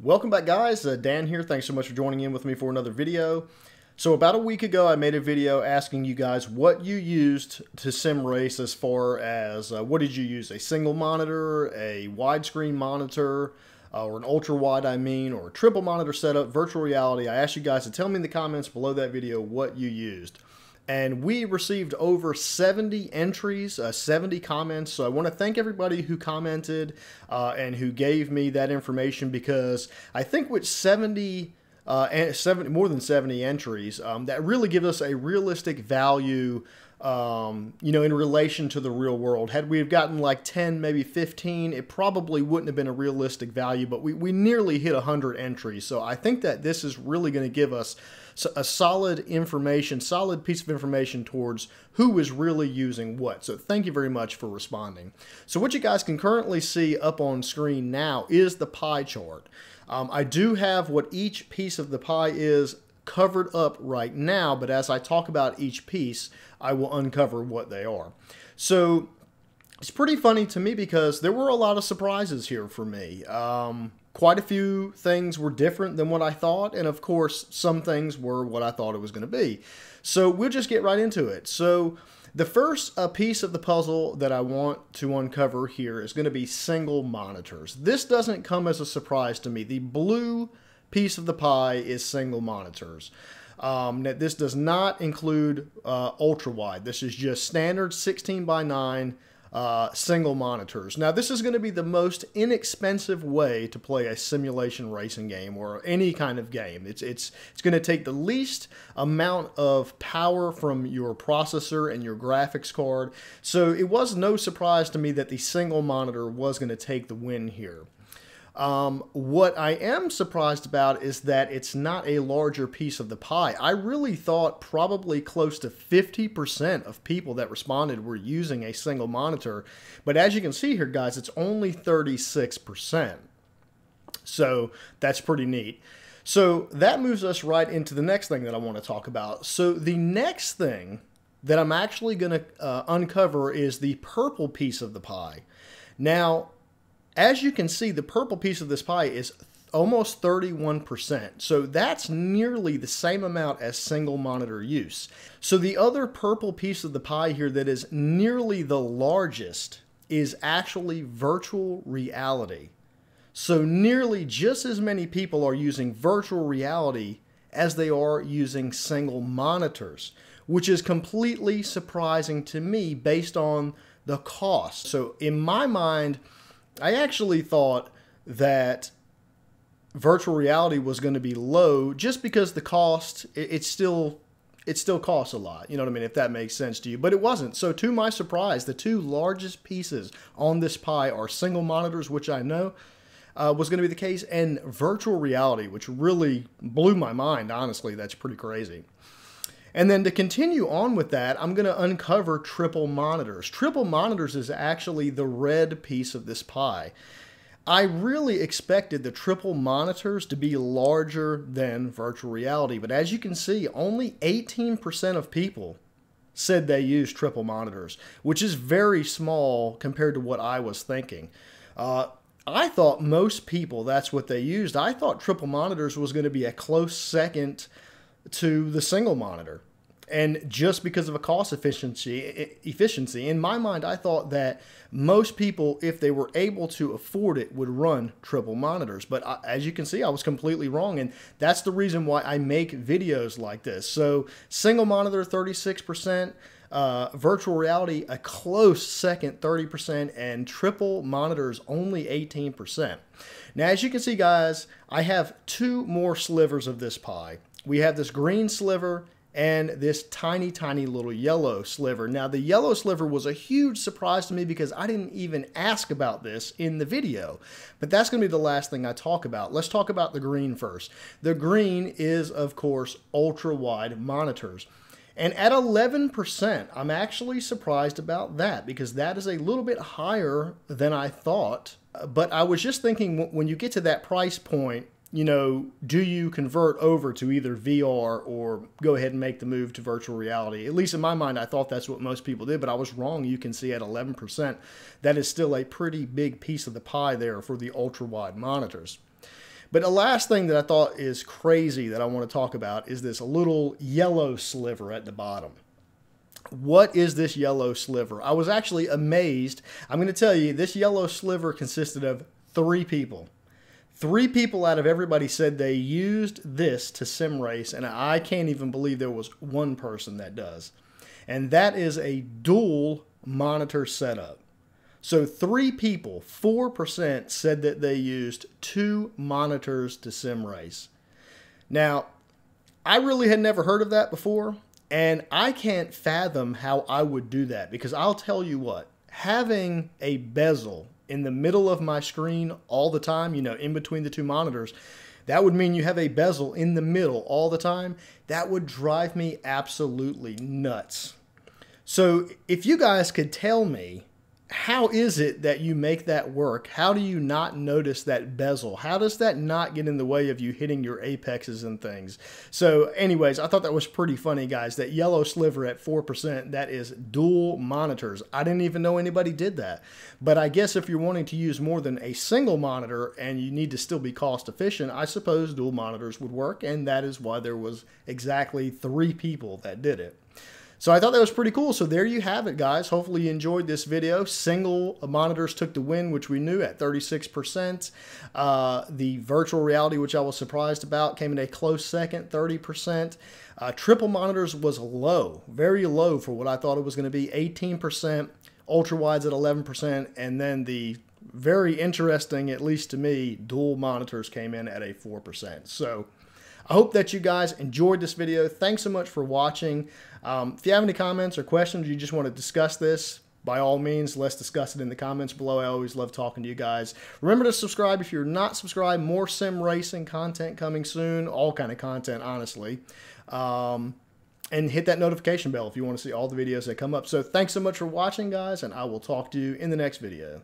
Welcome back, guys. Dan here. Thanks so much for joining in with me for another video. So about a week ago, I made a video asking you guys what you used to sim race as far as what did you use? A single monitor, a widescreen monitor, or an ultra wide, or a triple monitor setup, virtual reality. I asked you guys to tell me in the comments below that video what you used. And we received over 70 entries, 70 comments. So I want to thank everybody who commented and who gave me that information, because I think with more than 70 entries, that really gives us a realistic value, in relation to the real world. Had we have gotten like 10, maybe 15, it probably wouldn't have been a realistic value, but we nearly hit 100 entries. So I think that this is really going to give us a solid piece of information towards who is really using what. So thank you very much for responding. So what you guys can currently see up on screen now is the pie chart. I do have what each piece of the pie is covered up right now, but as I talk about each piece, I will uncover what they are. So it's pretty funny to me because there were a lot of surprises here for me. Quite a few things were different than what I thought, and of course some things were what I thought it was going to be. So we'll just get right into it. So the first piece of the puzzle that I want to uncover here is going to be single monitors. This doesn't come as a surprise to me. The blue piece of the pie is single monitors. This does not include ultra wide. This is just standard 16:9 single monitors. Now this is going to be the most inexpensive way to play a simulation racing game or any kind of game. It's going to take the least amount of power from your processor and your graphics card. So it was no surprise to me that the single monitor was going to take the win here. What I am surprised about is that it's not a larger piece of the pie. I really thought probably close to 50% of people that responded were using a single monitor. But as you can see here, guys, it's only 36%. So that's pretty neat. So that moves us right into the next thing that I want to talk about. So the next thing that I'm actually going to uncover is the purple piece of the pie. Now, as you can see, the purple piece of this pie is almost 31%. So that's nearly the same amount as single monitor use. So the other purple piece of the pie here that is nearly the largest is actually virtual reality. So nearly just as many people are using virtual reality as they are using single monitors, which is completely surprising to me based on the cost. So in my mind, I actually thought that virtual reality was going to be low just because the cost, it still costs a lot. You know what I mean? If that makes sense to you. But it wasn't. So to my surprise, the two largest pieces on this pie are single monitors, which I know was going to be the case, and virtual reality, which really blew my mind. Honestly, that's pretty crazy. And then to continue on with that, I'm going to uncover triple monitors. Triple monitors is actually the red piece of this pie. I really expected the triple monitors to be larger than virtual reality, but as you can see, only 18% of people said they used triple monitors, which is very small compared to what I was thinking. I thought most people, that's what they used. I thought triple monitors was going to be a close second to the single monitor. And just because of a cost efficiency, in my mind, I thought that most people, if they were able to afford it, would run triple monitors. But as you can see, I was completely wrong. And that's the reason why I make videos like this. So single monitor, 36%. Virtual reality, a close second, 30%, and triple monitors, only 18%. Now, as you can see, guys, I have two more slivers of this pie. We have this green sliver and this tiny, tiny little yellow sliver. Now, the yellow sliver was a huge surprise to me because I didn't even ask about this in the video. But that's going to be the last thing I talk about. Let's talk about the green first. The green is, of course, ultra-wide monitors. And at 11%, I'm actually surprised about that because that is a little bit higher than I thought. But I was just thinking, when you get to that price point, you know, do you convert over to either VR or go ahead and make the move to virtual reality? At least in my mind, I thought that's what most people did, but I was wrong. You can see at 11%, that is still a pretty big piece of the pie there for the ultra-wide monitors. But the last thing that I thought is crazy that I want to talk about is this little yellow sliver at the bottom. What is this yellow sliver? I was actually amazed. I'm going to tell you, this yellow sliver consisted of 3 people. 3 people out of everybody said they used this to sim race, and I can't even believe there was 1 person that does. And that is a dual monitor setup. So 3 people, 4%, said that they used 2 monitors to sim race. Now, I really had never heard of that before, and I can't fathom how I would do that, because I'll tell you what, having a bezel in the middle of my screen all the time, you know, in between the 2 monitors, that would mean you have a bezel in the middle all the time. That would drive me absolutely nuts. So if you guys could tell me, how is it that you make that work? How do you not notice that bezel? How does that not get in the way of you hitting your apexes and things? So anyways, I thought that was pretty funny, guys. That yellow sliver at 4%, that is dual monitors. I didn't even know anybody did that. But I guess if you're wanting to use more than a single monitor and you need to still be cost efficient, I suppose dual monitors would work. And that is why there was exactly 3 people that did it. So I thought that was pretty cool. So there you have it, guys. Hopefully you enjoyed this video. Single monitors took the win, which we knew, at 36%. The virtual reality, which I was surprised about, came in a close second, 30%. Triple monitors was low, very low for what I thought it was going to be, 18%. Ultra wides at 11%. And then the very interesting, at least to me, dual monitors came in at a 4%. So I hope that you guys enjoyed this video. Thanks so much for watching. If you have any comments or questions, you just want to discuss this, by all means, let's discuss it in the comments below. I always love talking to you guys. Remember to subscribe if you're not subscribed. More sim racing content coming soon. All kind of content, honestly. And hit that notification bell if you want to see all the videos that come up. So thanks so much for watching, guys, and I will talk to you in the next video.